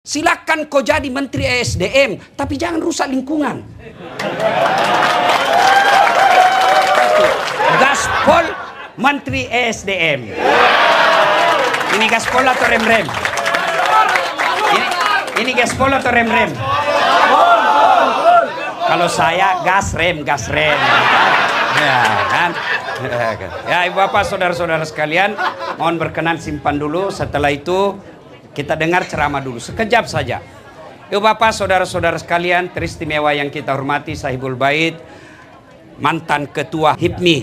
Silakan kau jadi Menteri ESDM, tapi jangan rusak lingkungan. Gaspol Menteri ESDM. Ini gaspol atau rem-rem? Ini gaspol atau rem-rem? Kalau saya gas rem. Ya kan? Ya, Ibu Bapak, saudara-saudara sekalian, mohon berkenan simpan dulu. Setelah itu kita dengar ceramah dulu sekejap saja. Ibu Bapak, saudara-saudara sekalian, teristimewa yang kita hormati Sahibul Bait, mantan ketua HIPMI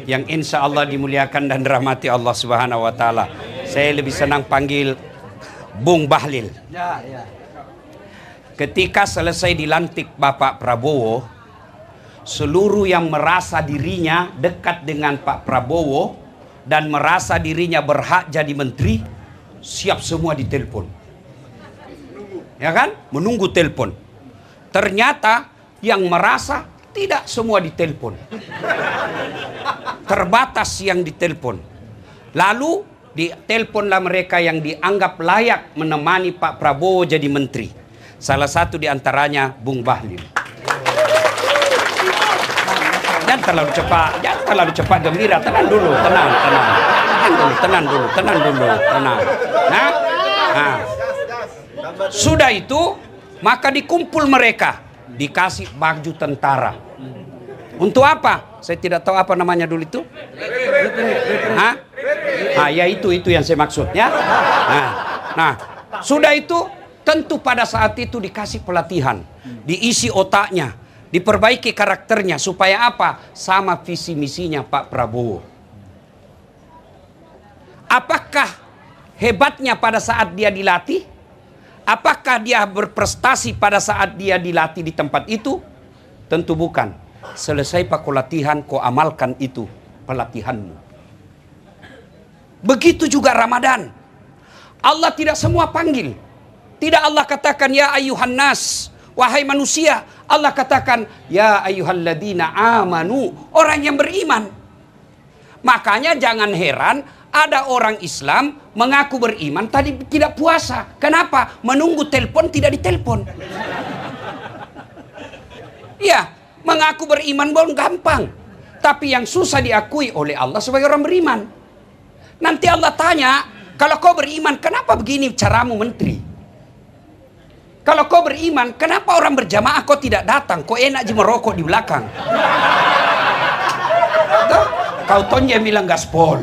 yang insya Allah dimuliakan dan dirahmati Allah Subhanahu wa Ta'ala. Saya lebih senang panggil Bung Bahlil. Ketika selesai dilantik Bapak Prabowo, seluruh yang merasa dirinya dekat dengan Pak Prabowo dan merasa dirinya berhak jadi menteri, siap semua ditelepon. Ya kan? Menunggu telepon. Ternyata yang merasa tidak semua ditelepon. Terbatas yang ditelepon. Lalu diteleponlah mereka yang dianggap layak menemani Pak Prabowo jadi menteri. Salah satu di antaranya Bung Bahlil. Jangan terlalu cepat gembira. Tenang dulu. Nah. Sudah itu, maka dikumpul mereka, dikasih baju tentara. Untuk apa? Saya tidak tahu apa namanya dulu itu. Ya itu yang saya maksud ya. Nah, sudah itu tentu pada saat itu dikasih pelatihan, diisi otaknya, diperbaiki karakternya supaya apa? Sama visi misinya Pak Prabowo. Apakah hebatnya pada saat dia dilatih? Apakah dia berprestasi pada saat dia dilatih di tempat itu? Tentu bukan. Selesai Pak latihan, kau amalkan itu pelatihanmu. Begitu juga Ramadan. Allah tidak semua panggil. Tidak Allah katakan ya ayuhan nas, wahai manusia. Allah katakan ya ayyuhalladzina amanu, orang yang beriman. Makanya jangan heran ada orang Islam mengaku beriman tadi tidak puasa. Kenapa? Menunggu telepon tidak ditelepon. Ya, mengaku beriman belum gampang. Tapi yang susah diakui oleh Allah sebagai orang beriman. Nanti Allah tanya, kalau kau beriman kenapa begini caramu menteri? Kalau kau beriman, kenapa orang berjamaah kau tidak datang? Kau enak aja merokok di belakang. Tuh, kau tonje bilang gaspol.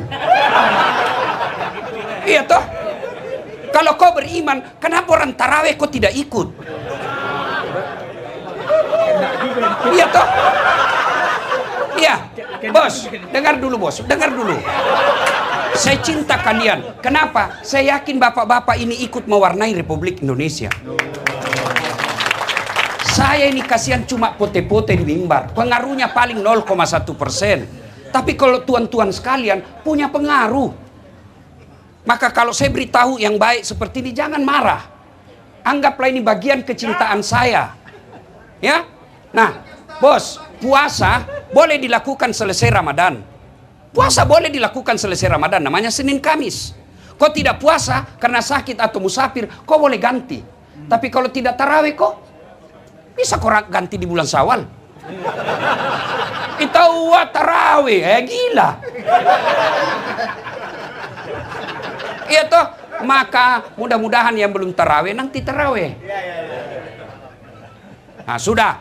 Iya toh? Kalau kau beriman, kenapa orang taraweh kau tidak ikut? Iya toh? Iya, bos, dengar dulu bos, dengar dulu. Saya cinta kalian. Kenapa? Saya yakin bapak-bapak ini ikut mewarnai Republik Indonesia. Saya ini kasihan cuma pote-pote di mimbar. Pengaruhnya paling 0,1%. Tapi kalau tuan-tuan sekalian punya pengaruh. Maka kalau saya beritahu yang baik seperti ini, jangan marah. Anggaplah ini bagian kecintaan saya. Ya? Nah, bos, puasa boleh dilakukan selesai Ramadan. Puasa boleh dilakukan selesai Ramadan, namanya Senin Kamis. Kau tidak puasa karena sakit atau musafir, kau boleh ganti. Tapi kalau tidak tarawih kok, bisa kau ganti di bulan Syawal. Kita tarawih, gila. Iya toh, maka mudah-mudahan yang belum tarawih nanti tarawih. Nah sudah,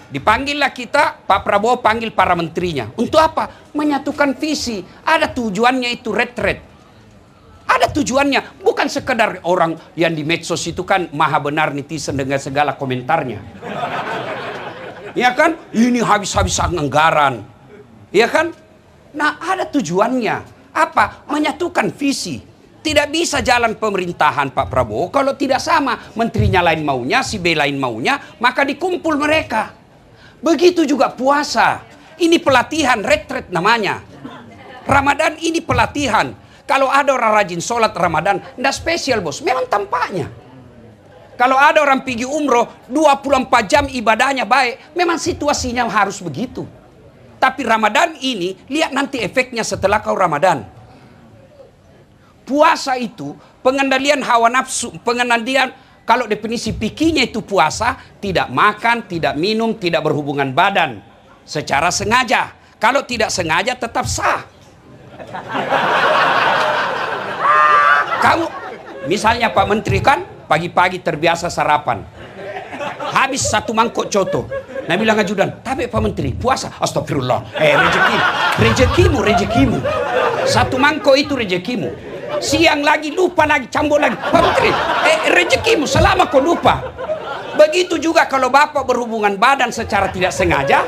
dipanggillah kita, Pak Prabowo panggil para menterinya. Untuk apa? Menyatukan visi. Ada tujuannya itu retret. Ada tujuannya, bukan sekedar orang yang di medsos itu kan maha benar netizen dengan segala komentarnya. Ya kan? Ini habis-habisan anggaran. Ya kan? Nah ada tujuannya. Apa? Menyatukan visi. Tidak bisa jalan pemerintahan Pak Prabowo kalau tidak sama. Menterinya lain maunya, si B lain maunya, maka dikumpul mereka. Begitu juga puasa. Ini pelatihan, retret namanya. Ramadan ini pelatihan. Kalau ada orang rajin sholat Ramadan, tidak spesial bos, memang tampaknya. Kalau ada orang pergi umroh, 24 jam ibadahnya baik, memang situasinya harus begitu. Tapi Ramadan ini, lihat nanti efeknya setelah kau Ramadan. Puasa itu pengendalian hawa nafsu, pengendalian Kalau definisi pikinya itu puasa, tidak makan, tidak minum, tidak berhubungan badan secara sengaja. Kalau tidak sengaja tetap sah. Kamu, misalnya Pak Menteri kan pagi-pagi terbiasa sarapan. Habis 1 mangkok coto. Nah bilang ajudan, tapi Pak Menteri puasa. Astagfirullah. Rezekimu. 1 mangkok itu rezekimu. Siang lagi lupa lagi, cambuk lagi. Pak Menteri, rezekimu selama kau lupa. Begitu juga kalau Bapak berhubungan badan secara tidak sengaja.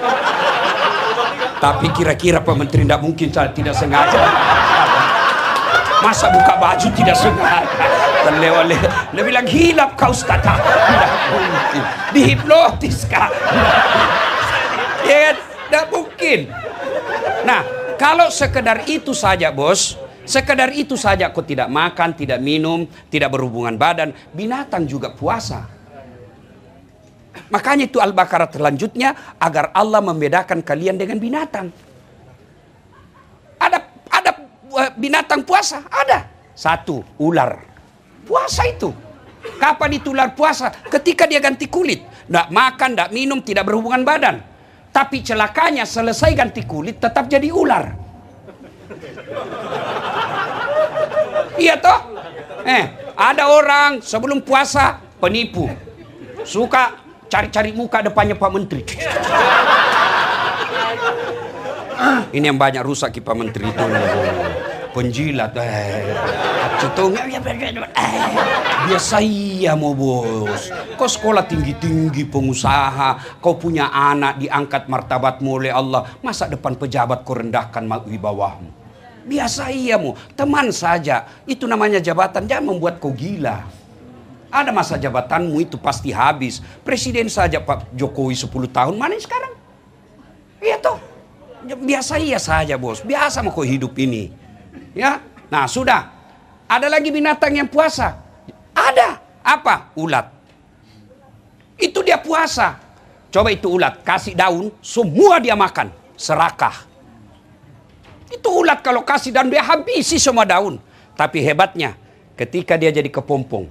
Tapi kira-kira Pak Menteri tidak mungkin tidak sengaja. Masa buka baju tidak sengaja? Terlewat. Dia bilang hilap kau Ustaz. Tidak mungkin. Dihipnotis kah? Ya, tidak mungkin. Nah, kalau sekedar itu saja bos, sekedar itu saja kau tidak makan, tidak minum, tidak berhubungan badan, binatang juga puasa. Makanya itu Al-Baqarah terlanjutnya agar Allah membedakan kalian dengan binatang. Ada binatang puasa? Ada. 1, ular. Puasa itu. Kapan itu ular puasa? Ketika dia ganti kulit. Tidak makan, tidak minum, tidak berhubungan badan. Tapi celakanya selesai ganti kulit tetap jadi ular. Iya toh? Ada orang sebelum puasa penipu. Suka cari-cari muka depannya Pak Menteri. Ini yang banyak rusak Pak Menteri itu. Penjilat. Biasa iya mau bos. Kau sekolah tinggi-tinggi pengusaha. Kau punya anak diangkat martabatmu oleh Allah. Masa depan pejabat kau rendahkan wibawahmu. Biasa iya mu. Teman saja. Itu namanya jabatan. Jangan membuat kau gila. Ada masa jabatanmu itu pasti habis. Presiden saja Pak Jokowi 10 tahun. Mana sekarang? Iya toh. Biasa iya saja bos. Biasa mau kau hidup ini. Ya. Nah sudah. Ada lagi binatang yang puasa. Ada. Apa? Ulat. Itu dia puasa. Coba itu ulat. Kasih daun. Semua dia makan. Serakah. Itu ulat kalau kasih daun dia habisi semua daun. Tapi hebatnya. Ketika dia jadi kepompong.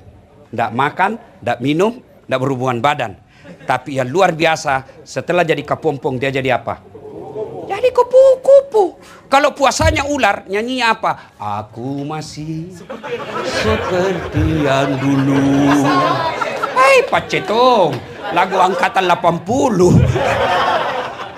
Tidak makan. Tidak minum. Tidak berhubungan badan. Tapi yang luar biasa. Setelah jadi kepompong dia jadi apa? Jadi kupu-kupu. Kalau puasanya ular, nyanyinya apa? Aku masih seperti yang dulu. Hai Pak Cetong, lagu angkatan 80.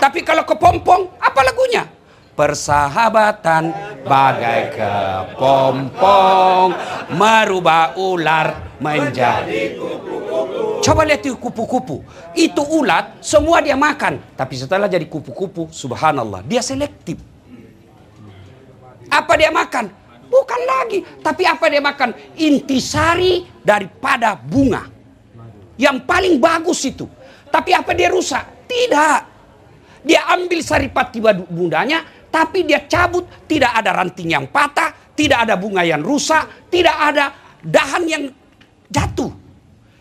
Tapi kalau kepompong, apa lagunya? Persahabatan bagai kepompong, merubah ular menjadi kupu-kupu. Coba lihat itu kupu-kupu. Itu ulat, semua dia makan. Tapi setelah jadi kupu-kupu, subhanallah, dia selektif. Apa dia makan? Bukan lagi. Tapi apa dia makan? Intisari daripada bunga. Yang paling bagus itu. Tapi apa dia rusak? Tidak. Dia ambil saripati bundanya, tapi dia cabut. Tidak ada ranting yang patah, tidak ada bunga yang rusak, tidak ada dahan yang jatuh.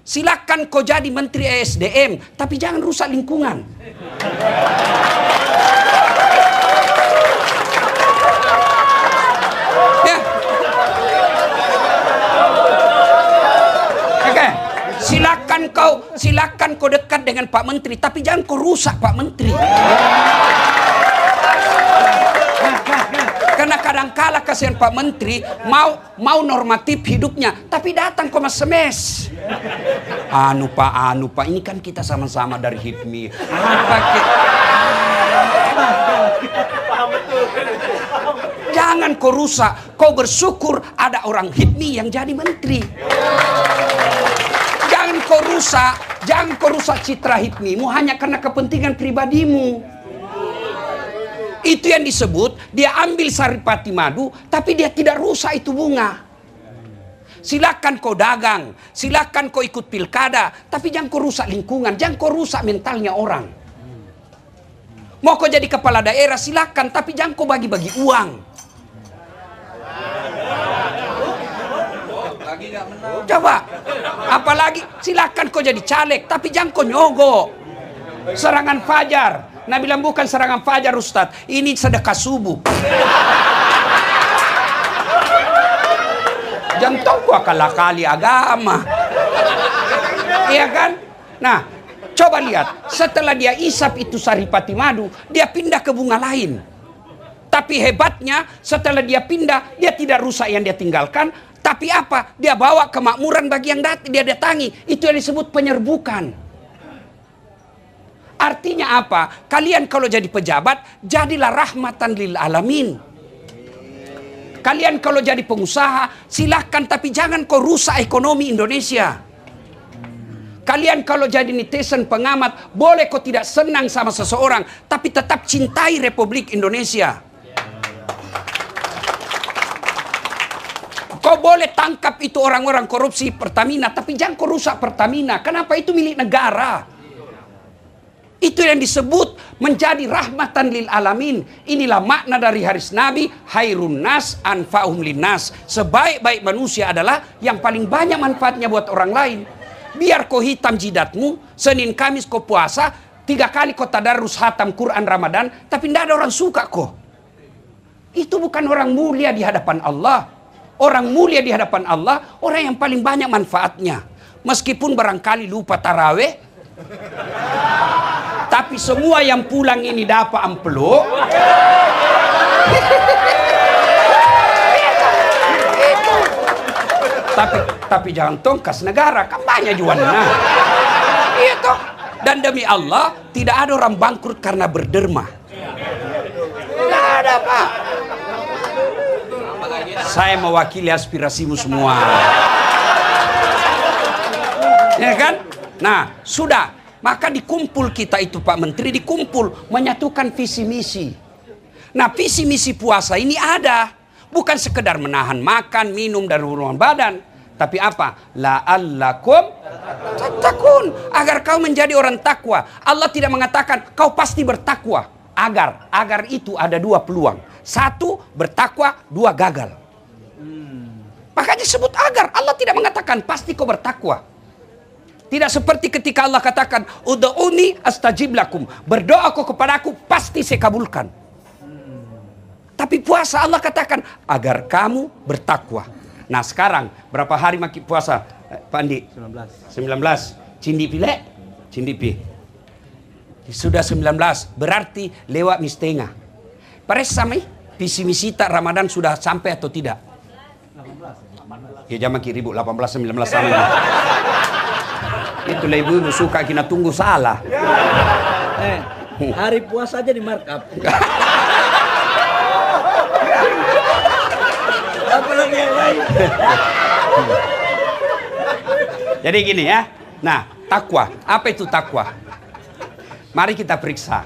Silakan kau jadi Menteri ESDM, tapi jangan rusak lingkungan. Ya. Oke. Silakan kau dekat dengan Pak Menteri, tapi jangan kau rusak Pak Menteri. Karena kadangkala kasihan Pak Menteri mau normatif hidupnya, tapi datang kok mas semes. Anu Pak, ini kan kita sama-sama dari HIPMI. Jangan kau rusak, kau bersyukur ada orang HIPMI yang jadi menteri. Jangan kau rusak citra HIPMI-mu hanya karena kepentingan pribadimu. Itu yang disebut dia ambil saripati madu, tapi dia tidak rusak itu bunga. Silakan kau dagang, silakan kau ikut pilkada, tapi jangan kau rusak lingkungan, jangan kau rusak mentalnya orang. Mau kau jadi kepala daerah silakan, tapi jangan kau bagi-bagi uang. Coba, apalagi silakan kau jadi caleg, tapi jangan kau nyogok. Serangan fajar. Nah bilang bukan serangan fajar Ustadz, ini sedekah subuh. Jangan tahu akal-akali agama. Nah, coba lihat, setelah dia isap itu saripati madu, dia pindah ke bunga lain. Tapi hebatnya, setelah dia pindah, dia tidak rusak yang dia tinggalkan. Tapi apa? Dia bawa kemakmuran bagi yang dia datangi. Itu yang disebut penyerbukan. Artinya apa? Kalian kalau jadi pejabat, jadilah rahmatan lil alamin. Kalian kalau jadi pengusaha, silahkan, tapi jangan kau rusak ekonomi Indonesia. Kalian kalau jadi netizen pengamat, boleh kau tidak senang sama seseorang, tapi tetap cintai Republik Indonesia. Kau boleh tangkap itu orang-orang korupsi Pertamina, tapi jangan kau rusak Pertamina. Kenapa? Itu milik negara. Itu yang disebut menjadi rahmatan lil alamin. Inilah makna dari hadis Nabi, hairun nas anfa'uhum linnas. Sebaik-baik manusia adalah yang paling banyak manfaatnya buat orang lain. Biar kau hitam jidatmu, Senin Kamis kau puasa, 3 kali kau tadarus hatam Quran Ramadan, tapi tidak ada orang suka kau. Itu bukan orang mulia di hadapan Allah. Orang mulia di hadapan Allah, orang yang paling banyak manfaatnya. Meskipun barangkali lupa taraweh, tapi semua yang pulang ini dapat amplop. Tapi jangan tongkas negara, kan banyak jualnya. Iya toh. Dan demi Allah, tidak ada orang bangkrut karena berderma. Tidak ada, Pak. Saya mewakili aspirasimu semua. Ya kan? Nah, sudah. Maka dikumpul kita itu, Pak Menteri, dikumpul menyatukan visi misi. Nah, visi misi puasa ini ada. Bukan sekedar menahan makan, minum, dan rumah badan. Tapi apa? La'allakum tattaqun. Agar kau menjadi orang takwa. Allah tidak mengatakan kau pasti bertakwa. Agar itu ada 2 peluang. 1 bertakwa, 2 gagal. Makanya disebut agar. Allah tidak mengatakan pasti kau bertakwa. Tidak seperti ketika Allah katakan ud'uni astajib lakum. Berdoa kau kepadaku pasti saya kabulkan. Tapi puasa Allah katakan agar kamu bertakwa. Nah sekarang berapa hari makin puasa Pak Andi? 19. Cindipi le? Cindipi. Sudah 19 berarti lewat mistengah. Pares samai visi misi tak Ramadan sudah sampai atau tidak? 18. Ya jangan kiri bu 18 19 sama. Itulah ibu suka kita tunggu salah. Hari puasa aja di markup. Apalagi yang lain. Jadi gini ya. Nah, takwa. Apa itu takwa? Mari kita periksa.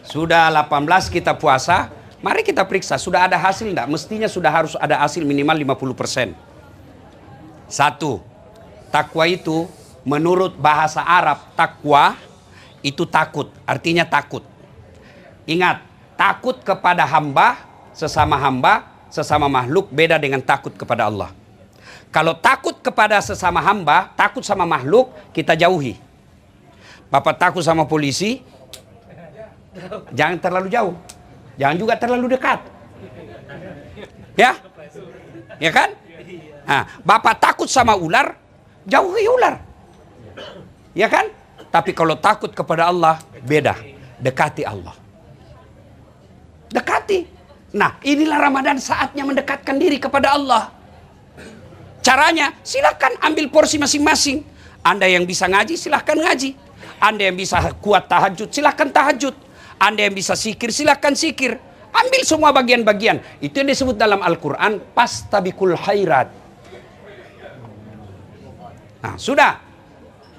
Sudah 18 kita puasa. Mari kita periksa. Sudah ada hasil enggak? Mestinya sudah harus ada hasil minimal 50%. 1. Takwa itu menurut bahasa Arab, takwa itu takut. Artinya takut. Ingat, takut kepada hamba, sesama makhluk beda dengan takut kepada Allah. Kalau takut kepada sesama hamba, takut sama makhluk, kita jauhi. Bapak takut sama polisi, jangan terlalu jauh. Jangan juga terlalu dekat. Ya? Ya kan? Nah, Bapak takut sama ular, jauhi ular. Ya kan? Tapi kalau takut kepada Allah, beda. Dekati Allah. Dekati. Nah, inilah Ramadan saatnya mendekatkan diri kepada Allah. Caranya, silakan ambil porsi masing-masing. Anda yang bisa ngaji, silakan ngaji. Anda yang bisa kuat tahajud, silakan tahajud. Anda yang bisa zikir, silakan zikir. Ambil semua bagian-bagian. Itu yang disebut dalam Al-Quran, pastabikul khairat. Nah, sudah.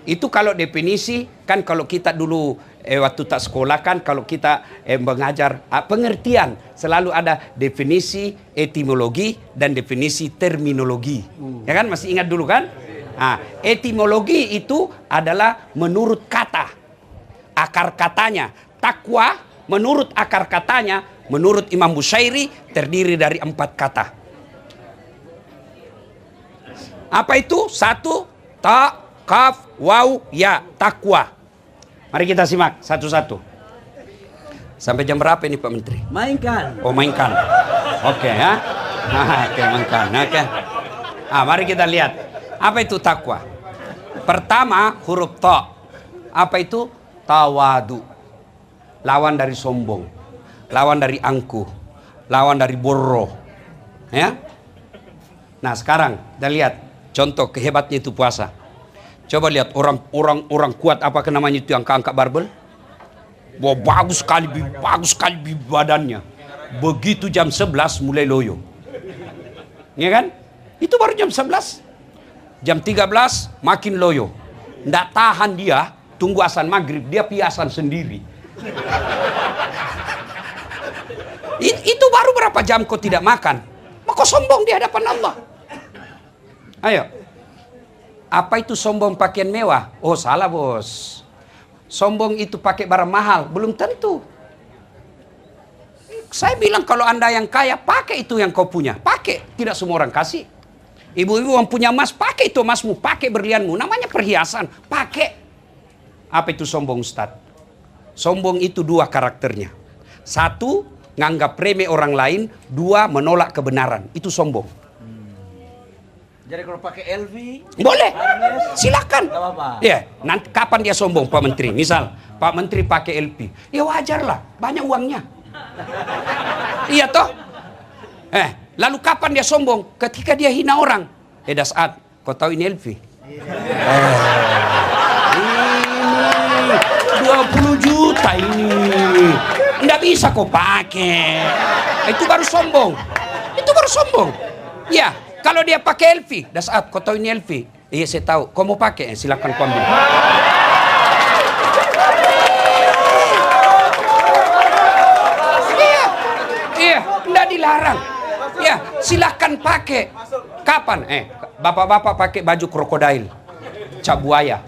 Itu kalau definisi, kan kalau kita dulu waktu tak sekolah kan, kalau kita mengajar pengertian, selalu ada definisi etimologi dan definisi terminologi. Ya kan, masih ingat dulu kan? Nah, etimologi itu adalah menurut kata, akar katanya. Takwa menurut akar katanya, menurut Imam Bushairi terdiri dari 4 kata. Apa itu? 1, ta, kaf, waw, ya, takwa. Mari kita simak satu-satu. Sampai jam berapa ini Pak Menteri? Mainkan. Oh mainkan. Oke ya. Oke mainkan. Oke. Mari kita lihat. Apa itu takwa? Pertama huruf ta. Apa itu? Tawadu. Lawan dari sombong. Lawan dari angkuh. Lawan dari borroh. Ya. Nah sekarang kita lihat contoh kehebatnya itu puasa. Coba lihat orang kuat apa namanya itu yang angkat barbel. Wah bagus sekali badannya. Begitu jam 11 mulai loyo. Ya kan? Itu baru jam 11. Jam 13 makin loyo. Nggak tahan dia, tunggu azan maghrib, dia piasan sendiri. Itu baru berapa jam kau tidak makan. Kau sombong di hadapan Allah. Ayo. Apa itu sombong pakaian mewah? Oh salah bos. Sombong itu pakai barang mahal? Belum tentu. Saya bilang kalau anda yang kaya, pakai itu yang kau punya. Pakai, tidak semua orang kasih. Ibu-ibu yang punya emas, pakai itu emasmu, pakai berlianmu. Namanya perhiasan, pakai. Apa itu sombong Ustaz? Sombong itu dua karakternya. Satu, nganggap remeh orang lain. Dua, menolak kebenaran. Itu sombong. Jadi kalau pakai LV boleh, silakan. Gak apa-apa. Ya, nanti kapan dia sombong Pak Menteri? Misal Pak Menteri pakai LV, ya wajar lah, banyak uangnya. Iya toh? Lalu kapan dia sombong? Ketika dia hina orang. Dasat, kau tahu ini LV? Ini 20 juta ini. Nggak bisa kau pakai. Itu baru sombong. Itu baru sombong. Ya. Kalau dia pakai LV, Dasat, kau tahu ini LV? Iya saya tahu. Kau mau pakai? Silakan kau ambil. Iya, enggak dilarang. Ya, silakan pakai. Kapan? Bapak-bapak pakai baju krokodil, cap buaya.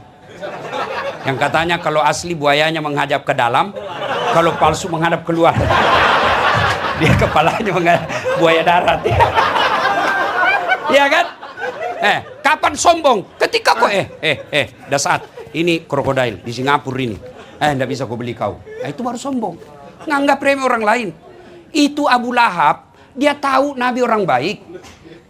Yang katanya kalau asli buayanya menghadap ke dalam, kalau palsu menghadap keluar. Dia kepalanya menghadap buaya darat. Iya kan? Kapan sombong? Ketika kau Dasat, ini krokodil di Singapura ini. Nggak bisa kau beli kau. Itu baru sombong. Nganggap remeh orang lain. Itu Abu Lahab, dia tahu Nabi orang baik.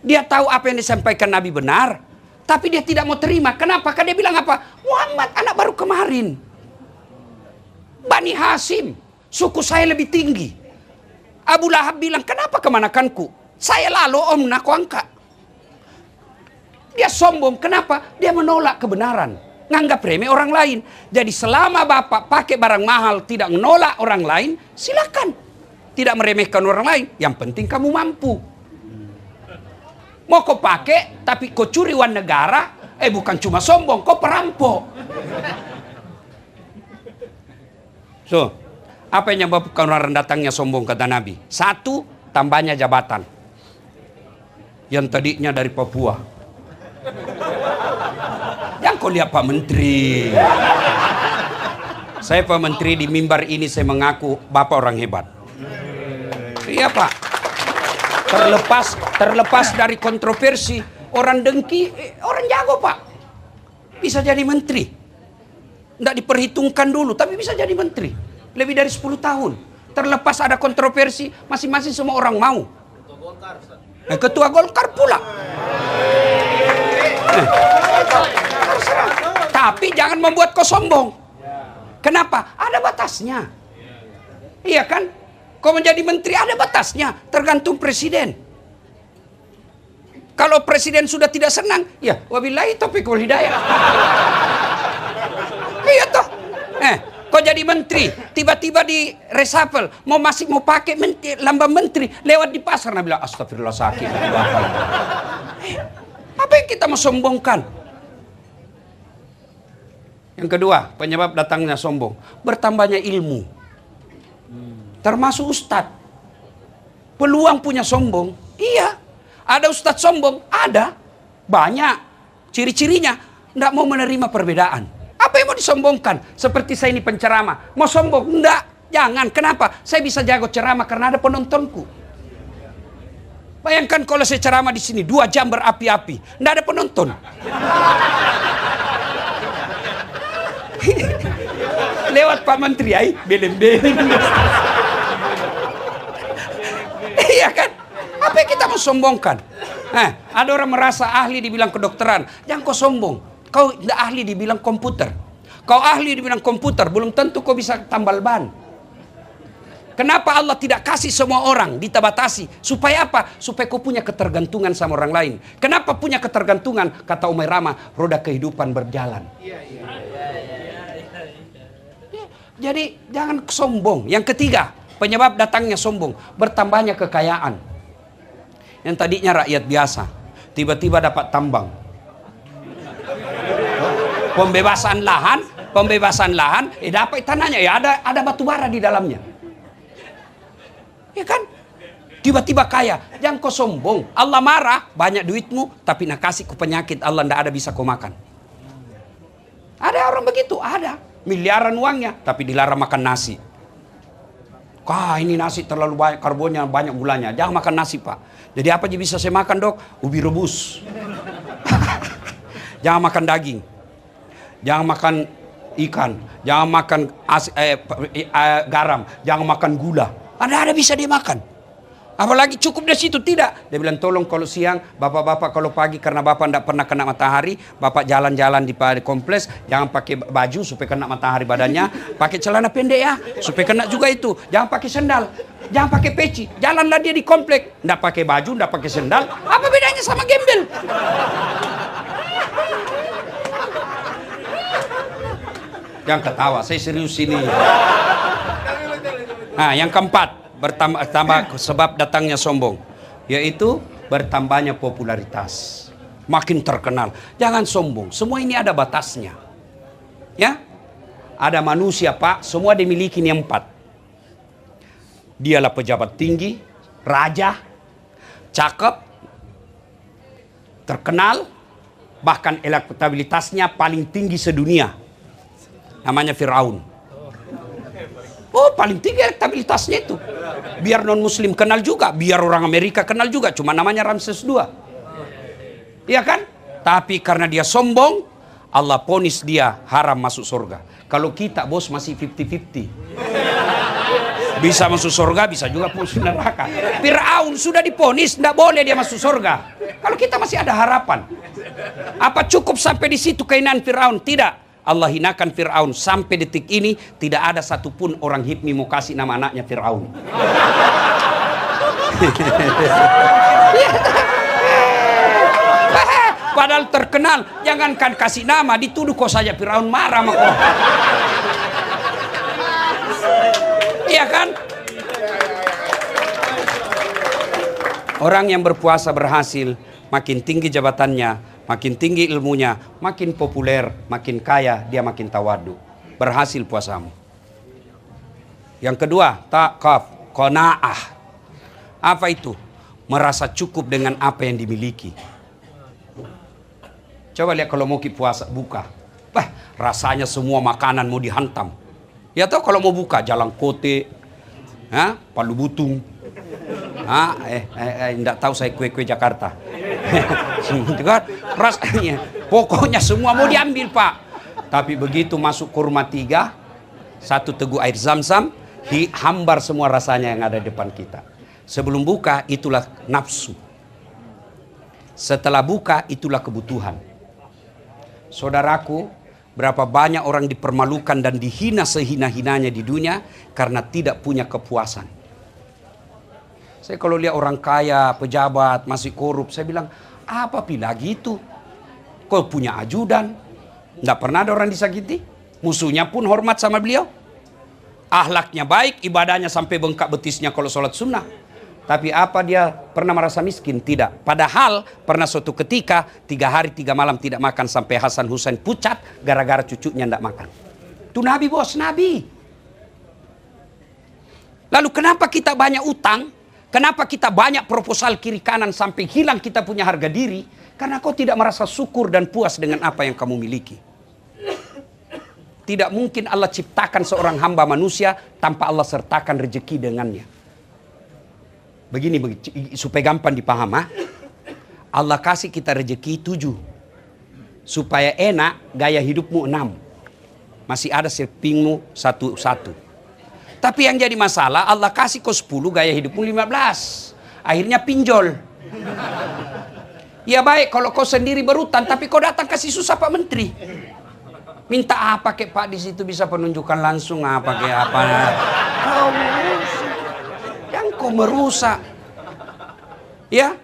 Dia tahu apa yang disampaikan Nabi benar. Tapi dia tidak mau terima. Kenapa? Karena dia bilang apa? Muhammad anak baru kemarin. Bani Hasim, suku saya lebih tinggi. Abu Lahab bilang, kenapa kemanakanku? Saya lalu om nak angkat. Dia sombong, kenapa? Dia menolak kebenaran. Nganggap remeh orang lain. Jadi selama bapak pakai barang mahal, tidak menolak orang lain, silakan. Tidak meremehkan orang lain. Yang penting kamu mampu. Mau kau pakai, tapi kau curi uang negara, bukan cuma sombong, kau perampok. So, apa yang menyebabkan orang datangnya sombong kata Nabi? Satu, tambahnya jabatan. Yang tadinya dari Papua. Yang kau lihat Pak Menteri. Saya Pak Menteri di mimbar ini saya mengaku Bapak orang hebat. Iya Pak. Terlepas dari kontroversi, orang dengki, orang jago Pak. Bisa jadi menteri. Nggak diperhitungkan dulu, tapi bisa jadi menteri. Lebih dari 10 tahun. Terlepas ada kontroversi, masing-masing semua orang mau. Ketua Golkar pula. Tapi jangan membuat kau sombong. Kenapa? Ada batasnya. Iya kan? Kau menjadi menteri ada batasnya. Tergantung presiden. Kalau presiden sudah tidak senang, ya wabillahi taufiq wal hidayah. Iya toh. Kau jadi menteri, tiba-tiba di reshuffle, masih mau pakai lambang menteri, lewat di pasar, Nabi bilang astagfirullah sakit. Apa yang kita mau sombongkan? Yang kedua, penyebab datangnya sombong, bertambahnya ilmu. Termasuk ustadz. Peluang punya sombong, iya. Ada ustadz sombong, ada. Banyak. Ciri-cirinya, tidak mau menerima perbedaan. Apa yang mau disombongkan? Seperti saya ini penceramah. Mau sombong? Enggak. Jangan. Kenapa? Saya bisa jago ceramah karena ada penontonku. Bayangkan kalau saya ceramah di sini 2 jam berapi-api, enggak ada penonton. Lewat Pak Menteri, belem-belem. Iya kan? Apa yang kita mau sombongkan? Ada orang merasa ahli dibilang kedokteran. Jangan kau sombong. Kau tidak ahli dibilang komputer. Kau ahli di bidang komputer, belum tentu kau bisa tambal ban. Kenapa Allah tidak kasih semua orang ditabatasi? Supaya apa? Supaya kau punya ketergantungan sama orang lain. Kenapa punya ketergantungan? Kata Umar Rama, roda kehidupan berjalan. Jadi jangan sombong. Yang ketiga, penyebab datangnya sombong, bertambahnya kekayaan. Yang tadinya rakyat biasa, tiba-tiba dapat tambang. Pembebasan lahan, dapat tanahnya, ya ada batu bara di dalamnya. Ya kan? Tiba-tiba kaya. Jangan kau sombong. Allah marah, banyak duitmu, tapi nak kasih ku penyakit, Allah ndak ada bisa kau makan. Ada orang begitu, ada. Miliaran uangnya, tapi dilarang makan nasi. Ini nasi terlalu banyak karbonnya, banyak gulanya. Jangan makan nasi, Pak. Jadi apa aja bisa saya makan, Dok? Ubi rebus. Jangan makan daging. Jangan makan ikan. Jangan makan garam. Jangan makan gula. Ada bisa dia makan. Apalagi cukup dari situ, tidak. Dia bilang, tolong kalau siang, bapak-bapak kalau pagi karena bapak tidak pernah kena matahari, bapak jalan-jalan di kompleks, jangan pakai baju supaya kena matahari badannya, pakai celana pendek ya, supaya kena juga itu. Jangan pakai sendal, jangan pakai peci, jalanlah dia di kompleks, tidak pakai baju, tidak pakai sendal. Apa bedanya sama gembel? Jangan ketawa, saya serius ini. Nah, yang keempat, bertambah sebab datangnya sombong, yaitu bertambahnya popularitas, makin terkenal. Jangan sombong, semua ini ada batasnya. Ya, ada manusia, Pak, semua dimiliki yang 4. Dialah pejabat tinggi, raja, cakep, terkenal, bahkan elektabilitasnya paling tinggi sedunia. Namanya Firaun. Oh, paling tinggi elektabilitasnya itu. Biar non-muslim kenal juga, biar orang Amerika kenal juga, cuma namanya Ramses II. Iya kan? Tapi karena dia sombong, Allah ponis dia haram masuk surga. Kalau kita, bos, masih 50-50. Bisa masuk surga, bisa juga masuk neraka. Firaun sudah diponis, tidak boleh dia masuk surga. Kalau kita masih ada harapan. Apa cukup sampai di situ keinginan Firaun? Tidak. Allah hinakan Fir'aun. Sampai detik ini tidak ada satupun orang HIPMI mau kasih nama anaknya Fir'aun. Padahal terkenal. Jangankan kasih nama, dituduh kok saja Fir'aun marah sama kau. Iya kan? Orang yang berpuasa berhasil, makin tinggi jabatannya, makin tinggi ilmunya, makin populer, makin kaya, dia makin tawadu. Berhasil puasamu. Yang kedua, taqaf, qanaah. Apa itu? Merasa cukup dengan apa yang dimiliki. Coba lihat kalau mau puasa, buka. Rasanya semua makanan mau dihantam. Ya tahu kalau mau buka, jalan kote, palu butung. Enggak tahu saya kue-kue Jakarta. Rasanya pokoknya semua mau diambil, Pak. Tapi begitu masuk kurma 3, 1 teguk air zam-zam, dihambar semua rasanya yang ada di depan kita. Sebelum buka itulah nafsu, setelah buka itulah kebutuhan. Saudaraku, berapa banyak orang dipermalukan dan dihina sehina-hinanya di dunia karena tidak punya kepuasan. Saya kalau lihat orang kaya, pejabat, masih korup, saya bilang, apa pila gitu? Kau punya ajudan, tidak pernah ada orang disakiti. Musuhnya pun hormat sama beliau. Akhlaknya baik, ibadahnya sampai bengkak betisnya kalau sholat sunnah. Tapi apa dia pernah merasa miskin? Tidak. Padahal pernah suatu ketika 3 hari 3 malam tidak makan sampai Hasan Husain pucat gara-gara cucunya tidak makan. Itu Nabi, bos, Nabi. Lalu kenapa kita banyak utang? Kenapa kita banyak proposal kiri kanan sampai hilang kita punya harga diri? Karena kau tidak merasa syukur dan puas dengan apa yang kamu miliki. Tidak mungkin Allah ciptakan seorang hamba manusia tanpa Allah sertakan rezeki dengannya. Begini, supaya gampang dipaham. Allah kasih kita rezeki 7. Supaya enak, gaya hidupmu 6. Masih ada sepingmu 1. Tapi yang jadi masalah, Allah kasih kau 10, gaya hidupmu 15. Akhirnya pinjol. Ya baik kalau kau sendiri berutang, tapi kau datang kasih susah Pak Menteri. Minta apa kek Pak, di situ bisa penunjukan langsung apa kek apa. Kau merusak. Yang kau merusak. Ya.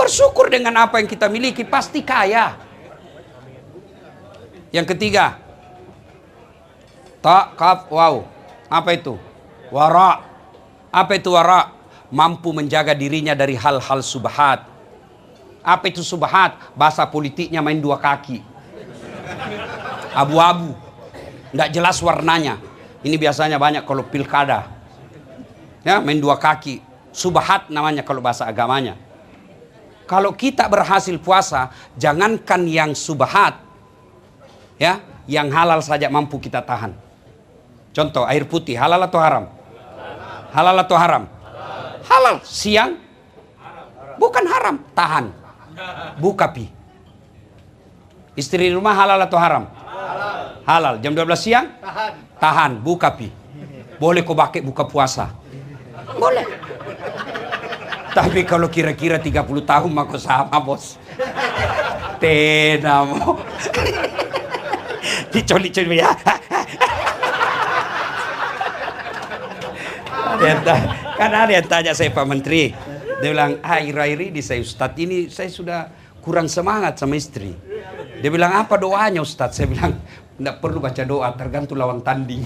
Bersyukur dengan apa yang kita miliki, pasti kaya. Yang ketiga. Wow. Apa itu? Wara. Apa itu wara? Mampu menjaga dirinya dari hal-hal subhat. Apa itu subhat? Bahasa politiknya main dua kaki. Abu-abu. Tidak jelas warnanya. Ini biasanya banyak kalau pilkada. Ya, main dua kaki. Subhat namanya kalau bahasa agamanya. Kalau kita berhasil puasa, jangankan yang subhat, ya, yang halal saja mampu kita tahan. Contoh, air putih, halal atau haram? Halal atau haram? Halal. Siang? Bukan haram, tahan. Buka pi. Istri di rumah halal atau haram? Halal. Jam 12 siang? Tahan. Buka pi. Boleh kau pakai buka puasa? Boleh. Tapi kalau kira-kira 30 tahun maka sama bos. Tenamo. Dicoli-coli ya. Kan ada yang tanya saya Pak Menteri. Dia bilang, akhir-akhir ini saya Ustadz ini saya sudah kurang semangat sama istri. Dia bilang, apa doanya Ustadz? Saya bilang, tidak perlu baca doa, tergantung lawan tanding.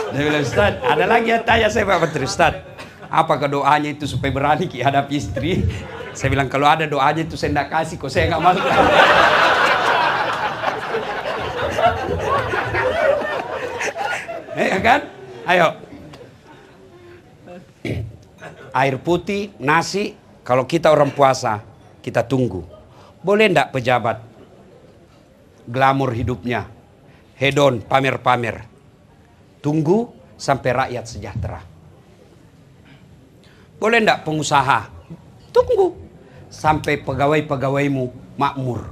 Dia bilang, Ustaz, ada lagi yang tanya saya Pak Menteri, Ustaz, apakah doanya itu supaya berani hadapi istri? Saya bilang, kalau ada doanya itu saya tidak kasih, kok saya nggak malu. Ya kan? Ayo. Air putih, nasi, kalau kita orang puasa, kita tunggu. Boleh enggak pejabat? Glamor hidupnya, hedon, pamer-pamer. Tunggu sampai rakyat sejahtera. Boleh enggak pengusaha? Tunggu sampai pegawai-pegawaimu makmur.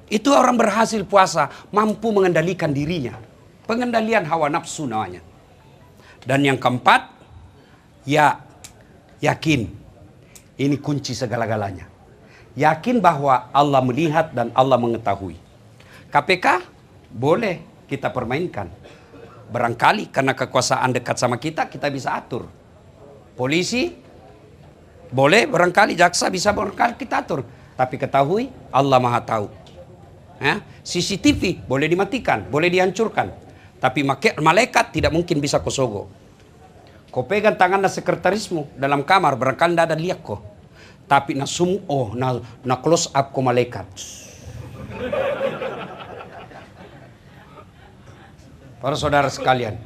Itu orang berhasil puasa, mampu mengendalikan dirinya. Pengendalian hawa nafsu namanya. Dan yang keempat, ya yakin. Ini kunci segala-galanya. Yakin bahwa Allah melihat dan Allah mengetahui. KPK boleh kita permainkan. Barangkali karena kekuasaan dekat sama kita, kita bisa atur. Polisi boleh, barangkali jaksa bisa barangkali kita atur. Tapi ketahui Allah Maha tahu. Ya? CCTV boleh dimatikan, boleh dihancurkan. Tapi malaikat tidak mungkin bisa kosogo. Kau pegang tangan sekretarismu dalam kamar, barangkali tidak ada lihat kok. Tapi na close up ko malaikat. Para saudara sekalian,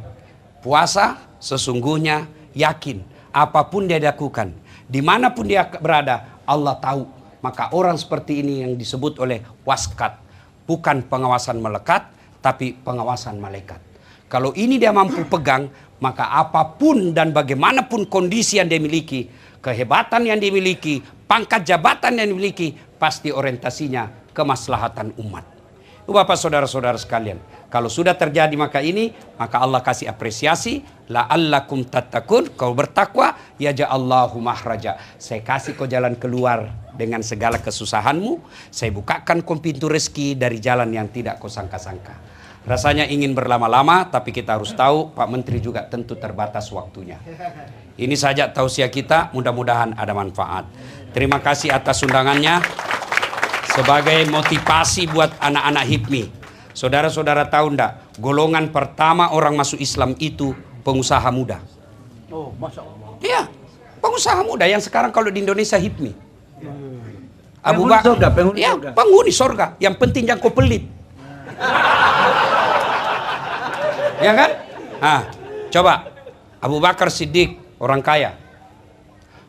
puasa sesungguhnya yakin apapun dia lakukan, dimanapun dia berada, Allah tahu. Maka orang seperti ini yang disebut oleh waskat, bukan pengawasan melekat, tapi pengawasan malaikat. Kalau ini dia mampu pegang, maka apapun dan bagaimanapun kondisi yang dia miliki, kehebatan yang dimiliki, pangkat jabatan yang dimiliki, pasti orientasinya kemaslahatan umat. Bapak saudara-saudara sekalian, kalau sudah terjadi maka Allah kasih apresiasi, la'allakum tattaqun, kau bertakwa, yaja'allahu mahraja. Saya kasih kau jalan keluar dengan segala kesusahanmu, saya bukakan kau pintu rezeki dari jalan yang tidak kau sangka-sangka. Rasanya ingin berlama-lama, tapi kita harus tahu Pak Menteri juga tentu terbatas waktunya. Ini saja tausiah kita, mudah-mudahan ada manfaat. Terima kasih atas undangannya. Sebagai motivasi buat anak-anak HIPMI. Saudara-saudara tahu enggak, golongan pertama orang masuk Islam itu pengusaha muda. Oh, Masya Allah. Iya, pengusaha muda yang sekarang kalau di Indonesia HIPMI. Abu Penghuni Bakar, surga, penghuni ya, surga. penghuni surga. Yang penting jangan kau pelit. Ya kan? Coba. Abu Bakar Siddiq, orang kaya.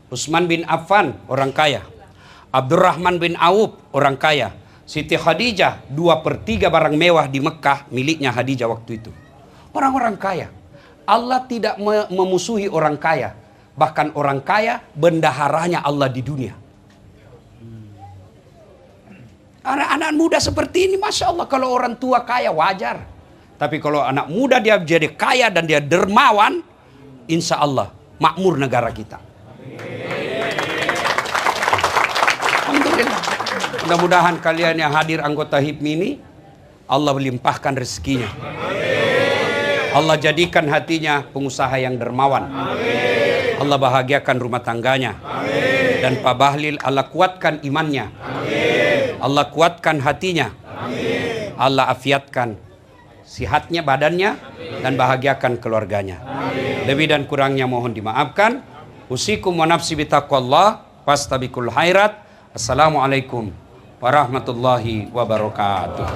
Utsman bin Affan, orang kaya. Abdurrahman bin Auf, orang kaya. Siti Khadijah, 2/3 barang mewah di Mekah miliknya Khadijah waktu itu. Orang-orang kaya. Allah tidak memusuhi orang kaya. Bahkan orang kaya bendaharanya Allah di dunia. Anak-anak muda seperti ini, Masya Allah, kalau orang tua kaya wajar. Tapi kalau anak muda dia jadi kaya dan dia dermawan, insya Allah makmur negara kita. Alhamdulillah. Alhamdulillah. Mudah-mudahan kalian yang hadir anggota HIPMI ini, Allah melimpahkan rezekinya. Allah jadikan hatinya pengusaha yang dermawan. Allah bahagiakan rumah tangganya. Dan Pak Bahlil, Allah kuatkan imannya. Allah kuatkan hatinya. Allah afiatkan sihatnya, badannya, dan bahagiakan keluarganya. Lebih dan kurangnya mohon dimaafkan. Usikum wa nafsi bitaqwallah fastabiqul khairat. Assalamualaikum warahmatullahi wabarakatuh.